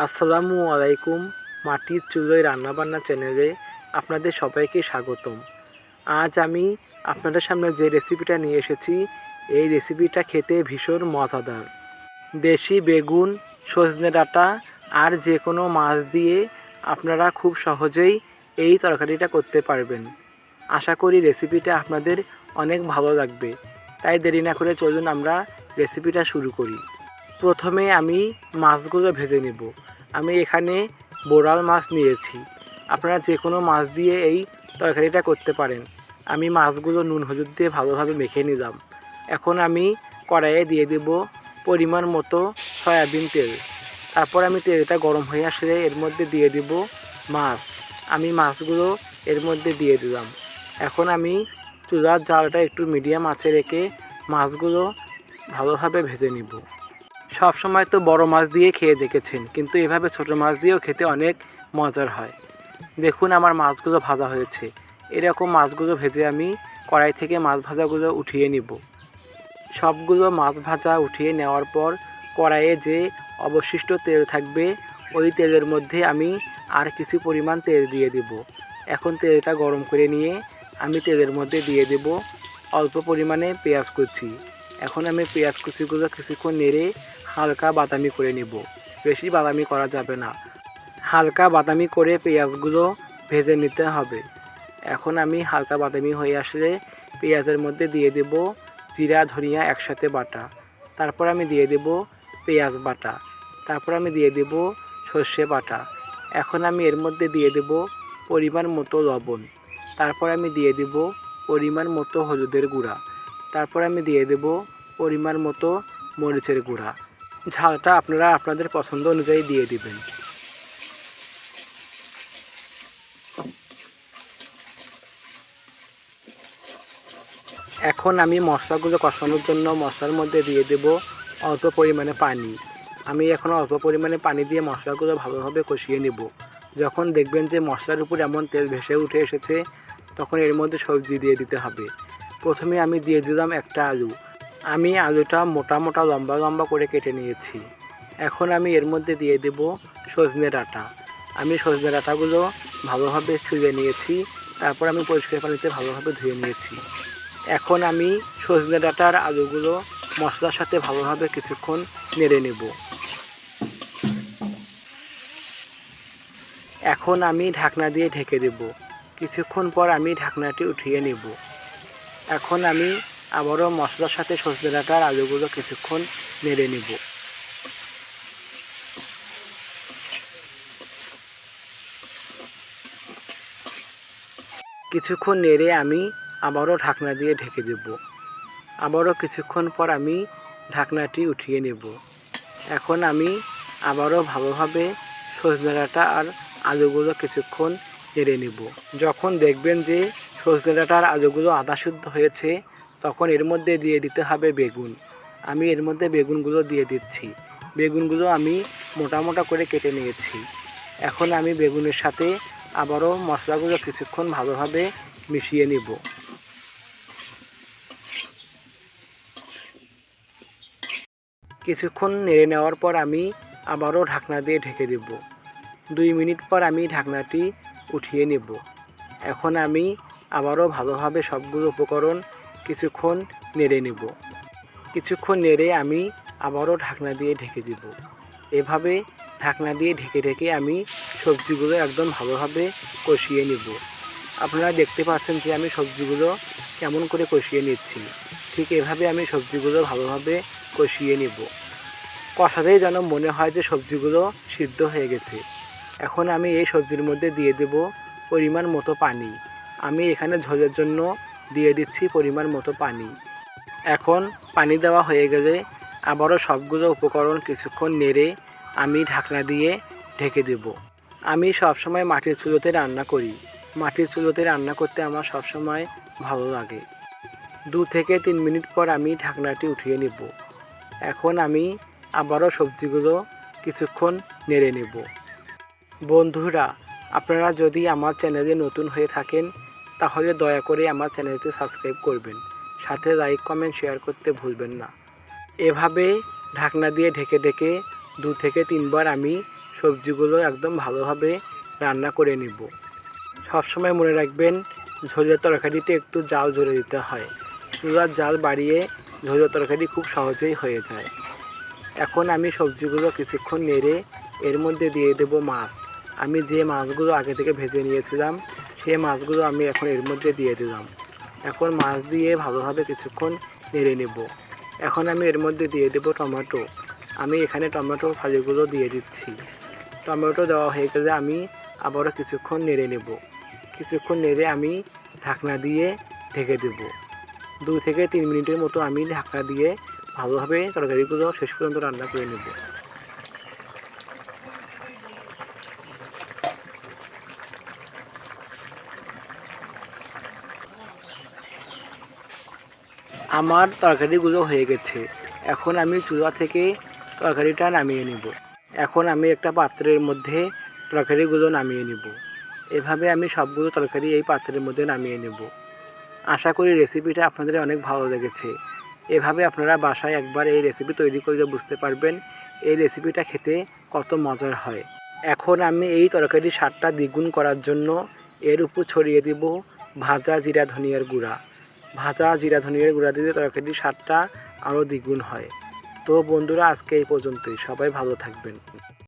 আসসালামু আলাইকুম। মাটির চুলোয় রান্নাবান্না চ্যানেলে আপনাদের সবাইকে স্বাগতম। আজ আমি আপনাদের সামনে যে রেসিপিটা নিয়ে এসেছি, এই রেসিপিটা খেতে ভীষণ মজাদার। দেশি বেগুন, সজনে ডাঁটা আর যে কোনো মাছ দিয়ে আপনারা খুব সহজেই এই তরকারিটা করতে পারবেন। আশা করি রেসিপিটা আপনাদের অনেক ভালো লাগবে। তাই দেরি না করে চলুন আমরা রেসিপিটা শুরু করি। প্রথমে আমি মাছগুলো ভেজে নেব। আমি এখানে বোরাল মাছ নিয়েছি। আপনারা যে কোনো মাছ দিয়ে এই তরকারিটা করতে পারেন। আমি মাছগুলো নুন হলুদ দিয়ে ভালোভাবে মেখে নিলাম। এখন আমি কড়াইয়ে দিয়ে দেব পরিমাণ মতো সয়াবিন তেল। তারপর আমি তেলটা গরম হয়ে আসলে এর মধ্যে দিয়ে দেব মাছ। আমি মাছগুলো এর মধ্যে দিয়ে দিলাম। এখন আমি চুলার জালটা একটু মিডিয়াম আঁচে রেখে মাছগুলো ভালোভাবে ভেজে নিব। সব সময় তো বড় মাছ দিয়ে খেয়ে দেখেছেন, কিন্তু এভাবে ছোট মাছ দিয়েও খেতে অনেক মজার হয়। দেখুন আমার মাছগুলো ভাজা হয়েছে। এরকম মাছগুলো ভেজে আমি কড়াই থেকে মাছ ভাজাগুলো উঠিয়ে নিব। সবগুলো মাছ ভাজা উঠিয়ে নেওয়ার পর কড়াইয়ে যে অবশিষ্ট তেল থাকবে, ওই তেলের মধ্যে আমি আর কিছু পরিমাণ তেল দিয়ে দেব। এখন তেলটা গরম করে নিয়ে আমি তেলের মধ্যে দিয়ে দেব অল্প পরিমাণে পেঁয়াজ কুচি। এখন আমি পেঁয়াজ কুচিগুলো কিছুক্ষণ নেড়ে হালকা বাদামি করে নেব। বেশি বাদামি করা যাবে না, হালকা বাদামি করে পেঁয়াজগুলো ভেজে নিতে হবে। এখন আমি হালকা বাদামি হয়ে আসলে পেঁয়াজের মধ্যে দিয়ে দেব জিরা ধনিয়া একসাথে বাটা। তারপর আমি দিয়ে দেব পেঁয়াজ বাটা। তারপর আমি দিয়ে দেব সর্ষে বাটা। এখন আমি এর মধ্যে দিয়ে দেব পরিমাণ মতো লবণ। তারপর আমি দিয়ে দেব পরিমাণ মতো হলুদের গুঁড়া। তারপর আমি দিয়ে দেব পরিমাণ মতো মরিচের গুঁড়া। ঝালটা আপনারা আপনাদের পছন্দ অনুযায়ী দিয়ে দিবেন। এখন আমি মশলাগুলো কষানোর জন্য মশলার মধ্যে দিয়ে দেব অল্প পরিমাণে পানি। আমি এখন অল্প পরিমাণে পানি দিয়ে মশলাগুলো ভালোভাবে কষিয়ে নেব। যখন দেখবেন যে মশলার উপর এমন তেল ভেসে উঠে এসেছে, তখন এর মধ্যে সবজি দিয়ে দিতে হবে। প্রথমে আমি দিয়ে দিলাম একটা আলু। আমি আলুটা মোটা মোটা লম্বা লম্বা করে কেটে নিয়েছি। এখন আমি এর মধ্যে দিয়ে দেব সজনে ডাঁটা। আমি সজনে ডাঁটাগুলো ভালোভাবে ছুলে নিয়েছি। তারপর আমি পরিষ্কার পানিতে ভালোভাবে ধুয়ে নিয়েছি। এখন আমি সজনে ডাঁটার আলুগুলো মশলার সাথে ভালোভাবে কিছুক্ষণ নেড়ে নেব। এখন আমি ঢাকনা দিয়ে ঢেকে দেব। কিছুক্ষণ পর আমি ঢাকনাটি উঠিয়ে নেব। এখন আমি আবারও মশলার সাথে সজনে ডাঁটার আলুগুলো কিছুক্ষণ নেড়ে নেব। কিছুক্ষণ নেড়ে আমি আবারও ঢাকনা দিয়ে ঢেকে দেব। আবারও কিছুক্ষণ পর আমি ঢাকনাটি উঠিয়ে নেব। এখন আমি আবারও ভালোভাবে সজনে ডাঁটা আর আলুগুলো কিছুক্ষণ নেড়ে নেব। যখন দেখবেন যে সজনে ডাঁটা আর আলুগুলো আধা সিদ্ধ হয়েছে, তখন এর মধ্যে দিয়ে দিতে হবে বেগুন। আমি এর মধ্যে বেগুনগুলো দিয়ে দিচ্ছি। বেগুনগুলো আমি মোটা মোটা করে কেটে নিয়েছি। এখন আমি বেগুনের সাথে আবারও মশলাগুলো কিছুক্ষণ ভালোভাবে মিশিয়ে নেব। কিছুক্ষণ নেড়ে নেওয়ার পর আমি আবারও ঢাকনা দিয়ে ঢেকে দেব। 2 মিনিট পর আমি ঢাকনাটি উঠিয়ে নেব। এখন আমি আবারও ভালোভাবে সবগুলো উপকরণ কিছুক্ষণ নেড়ে নেব। কিছুক্ষণ নেড়ে আমি আবারও ঢাকনা দিয়ে ঢেকে দেব। এভাবে ঢাকনা দিয়ে ঢেকে ঢেকে আমি সবজিগুলো একদম ভালোভাবে কষিয়ে নেব। আপনারা দেখতে পাচ্ছেন যে আমি সবজিগুলো কেমন করে কষিয়ে নিচ্ছি। ঠিক এভাবে আমি সবজিগুলো ভালোভাবে কষিয়ে নেব। কষাতেই যেন মনে হয় যে সবজিগুলো সিদ্ধ হয়ে গেছে। এখন আমি এই সবজির মধ্যে দিয়ে দেব পরিমাণ মতো পানি। আমি এখানে ঝোলের জন্য দিয়ে দিচ্ছি পরিমাণ মতো পানি। এখন পানি দেওয়া হয়ে গেলে আবারও সবগুলো উপকরণ কিছুক্ষণ নেড়ে আমি ঢাকনা দিয়ে ঢেকে দেব। আমি সবসময় মাটির চুলোতে রান্না করি। মাটির চুলোতে রান্না করতে আমার সবসময় ভালো লাগে। 2 থেকে 3 মিনিট পর আমি ঢাকনাটি উঠিয়ে নেব। এখন আমি আবারও সবজিগুলো কিছুক্ষণ নেড়ে নেব। বন্ধুরা, আপনারা যদি আমার চ্যানেলে নতুন হয়ে থাকেন, তাহলে দয়া করে আমার চ্যানেলটি সাবস্ক্রাইব করবেন। সাথে লাইক কমেন্ট শেয়ার করতে ভুলবেন না। এভাবে ঢাকনা দিয়ে ঢেকে ঢেকে 2 থেকে 3 বার আমি সবজিগুলো একদম ভালোভাবে রান্না করে নেব। সবসময় মনে রাখবেন, ঝোলের তরকারিতে একটু জাল ঝরে দিতে হয়। চুলার জাল বাড়িয়ে ঝোলের তরকারি খুব সহজেই হয়ে যায়। এখন আমি সবজিগুলো কিছুক্ষণ নেড়ে এর মধ্যে দিয়ে দেব মাছ। আমি যে মাছগুলো আগে থেকে ভেজে নিয়েছিলাম সেই মাছগুলো আমি এখন এর মধ্যে দিয়ে দিলাম। এখন মাছ দিয়ে ভালোভাবে কিছুক্ষণ নেড়ে নেব। এখন আমি এর মধ্যে দিয়ে দেব টমেটো। আমি এখানে টমেটো ফালিগুলো দিয়ে দিচ্ছি। টমেটো দেওয়া হয়ে গেলে আমি আবারও কিছুক্ষণ নেড়ে নেব। কিছুক্ষণ নেড়ে আমি ঢাকনা দিয়ে ঢেকে দেব। 2 থেকে 3 মিনিটের মতো আমি ঢাকনা দিয়ে ভালোভাবে তরকারিগুলো শেষ পর্যন্ত রান্না করে নেব। আমার তরকারিগুলো হয়ে গেছে। এখন আমি চুলা থেকে তরকারিটা নামিয়ে নেব। এখন আমি একটা পাত্রের মধ্যে তরকারিগুলো নামিয়ে নেব। এভাবে আমি সবগুলো তরকারি এই পাত্রের মধ্যে নামিয়ে নেব। আশা করি রেসিপিটা আপনাদের অনেক ভালো লেগেছে। এভাবে আপনারা বাসায় একবার এই রেসিপি তৈরি করে বুঝতে পারবেন এই রেসিপিটা খেতে কত মজার হয়। এখন আমি এই তরকারির স্বাদটা দ্বিগুণ করার জন্য এর উপর ছড়িয়ে দেব ভাজা জিরা ধনিয়ার গুঁড়া। ভাজা জিরা ধনিয়ার গুঁড়া দিলে তরকারির স্বাদটা আরও দ্বিগুণ হয়। তো বন্ধুরা, আজকে এই পর্যন্তই। সবাই ভালো থাকবেন।